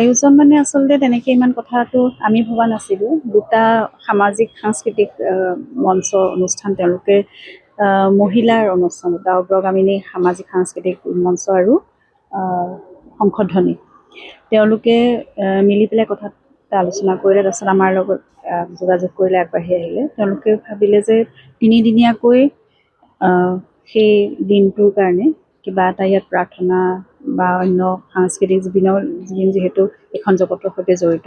আয়োজন মানে আচলতে তেনেকৈ ইমান কথাটো আমি ভবা নাছিলোঁ। দুটা সামাজিক সাংস্কৃতিক মঞ্চ অনুষ্ঠান তেওঁলোকে মহিলাৰ অনুষ্ঠান, দুটা অগ্ৰগামিনী সামাজিক সাংস্কৃতিক মঞ্চ আৰু সংশোধনী তেওঁলোকে মিলি পেলাই কথা আলোচনা কৰিলে। তাৰপিছত আমাৰ লগত যোগাযোগ কৰিলে, আগবাঢ়ি আহিলে। তেওঁলোকে ভাবিলে যে তিনিদিনীয়াকৈ সেই দিনটোৰ কাৰণে কিবা এটা ইয়াত প্ৰাৰ্থনা বা অন্য সাংস্কৃতিক জুবিন যিহেতু এখন জগতৰ সৈতে জড়িত,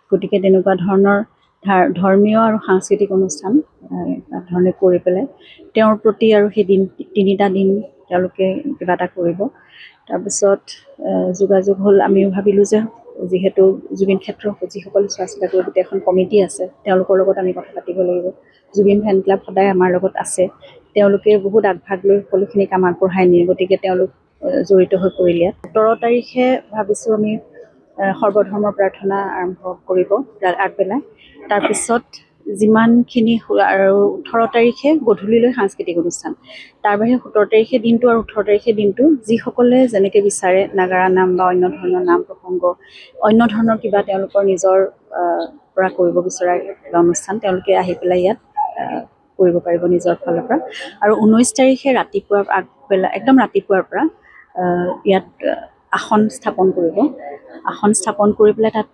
গতিকে তেনেকুৱা ধৰণৰ ধৰ্মীয় আৰু সাংস্কৃতিক অনুষ্ঠান ধৰণে কৰি পেলাই তেওঁৰ প্ৰতি আৰু সেই তিনিটা দিন তেওঁলোকে কিবা এটা কৰিব। তাৰপিছত যোগাযোগ হ'ল। আমিও ভাবিলোঁ যে যিহেতু জুবিন ক্ষেত্ৰ যিসকলে চোৱা চিতা কৰিব, এখন কমিটি আছে, তেওঁলোকৰ লগত আমি কথা পাতিব লাগিব। জুবিন ফেন ক্লাব সদায় আমাৰ লগত আছে, তেওঁলোকে বহুত আগভাগ লৈ সকলোখিনি কাম আগবঢ়াই নিয়ে, গতিকে তেওঁলোক জড়িত হৈ পৰিলে। 17 তাৰিখে ভাবিছোঁ আমি সৰ্বধৰ্ম প্ৰাৰ্থনা আৰম্ভ কৰিব আগবেলা। তাৰপিছত যিমানখিনি আৰু 18 তাৰিখে গধূলিলৈ সাংস্কৃতিক অনুষ্ঠান। তাৰ বাহিৰে 17 তাৰিখে দিনটো আৰু 18 তাৰিখে দিনটো যিসকলে যেনেকৈ বিচাৰে, নাগাৰা নাম বা অন্য ধৰণৰ নাম প্ৰসংগ, অন্য ধৰণৰ কিবা তেওঁলোকৰ নিজৰ পৰা কৰিব বিচৰা কিবা অনুষ্ঠান, তেওঁলোকে আহি পেলাই ইয়াত কৰিব পাৰিব নিজৰ ফালৰ পৰা। আৰু 19 তাৰিখে ৰাতিপুৱাৰ আগবেলা, একদম ৰাতিপুৱাৰ পৰা ইয়াত আসন স্থাপন কৰিব। আসন স্থাপন কৰি পেলাই তাত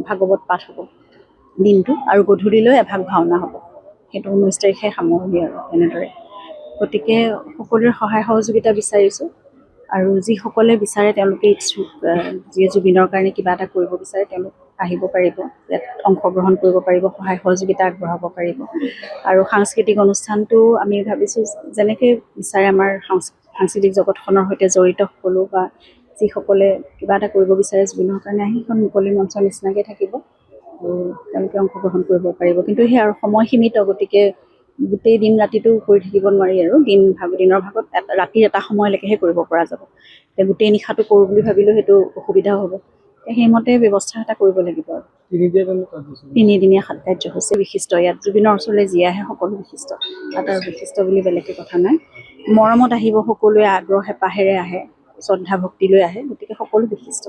ভাগৱত পাঠ হ'ব দিনটো, আৰু গধূলিলৈ এভাগ ভাওনা হ'ব। সেইটো 19 তাৰিখে সামৰণি আৰু তেনেদৰে। গতিকে সকলোৰে সহায় সহযোগিতা বিচাৰিছোঁ, আৰু যিসকলে বিচাৰে তেওঁলোকে ইচ্ছুক, যিয়ে জুবিনৰ কাৰণে কিবা এটা কৰিব বিচাৰে তেওঁলোক আহিব পাৰিব, ইয়াত অংশগ্ৰহণ কৰিব পাৰিব, সহায় সহযোগিতা আগবঢ়াব পাৰিব। আৰু সাংস্কৃতিক অনুষ্ঠানটো আমি ভাবিছোঁ যেনেকৈ বিচাৰে আমাৰ সাংস্কৃতিক জগতখনৰ সৈতে জড়িত সকলো বা যিসকলে কিবা এটা কৰিব বিচাৰে জুবিনৰ কাৰণে, আহি এখন মুকলি মঞ্চৰ নিচিনাকৈ থাকিব আৰু তেওঁলোকে অংশগ্ৰহণ কৰিব পাৰিব। কিন্তু সেই আৰু সময় সীমিত, গতিকে গোটেই দিন ৰাতিটো কৰি থাকিব নোৱাৰি, আৰু দিনৰ ভাগত ৰাতিৰ এটা সময়লৈকেহে কৰিব পৰা যাব। এতিয়া গোটেই নিশাটো কৰোঁ বুলি ভাবিলেও সেইটো অসুবিধাও হ'ব। সেইমতে ব্যৱস্থা এটা কৰিব লাগিব। আৰু তিনিদিনীয়া কাৰ্যসূচী বিশিষ্ট, ইয়াত জুবিনৰ ওচৰলৈ যি আহে সকলো বিশিষ্ট, তাত আৰু বিশিষ্ট বুলি বেলেগকৈ কথা নাই। মৰমত আহিব সকলোৱে, আগ্ৰহ হেঁপাহেৰে আহে, শ্ৰদ্ধা ভক্তি লৈ আহে, গতিকে সকলো বিশিষ্ট।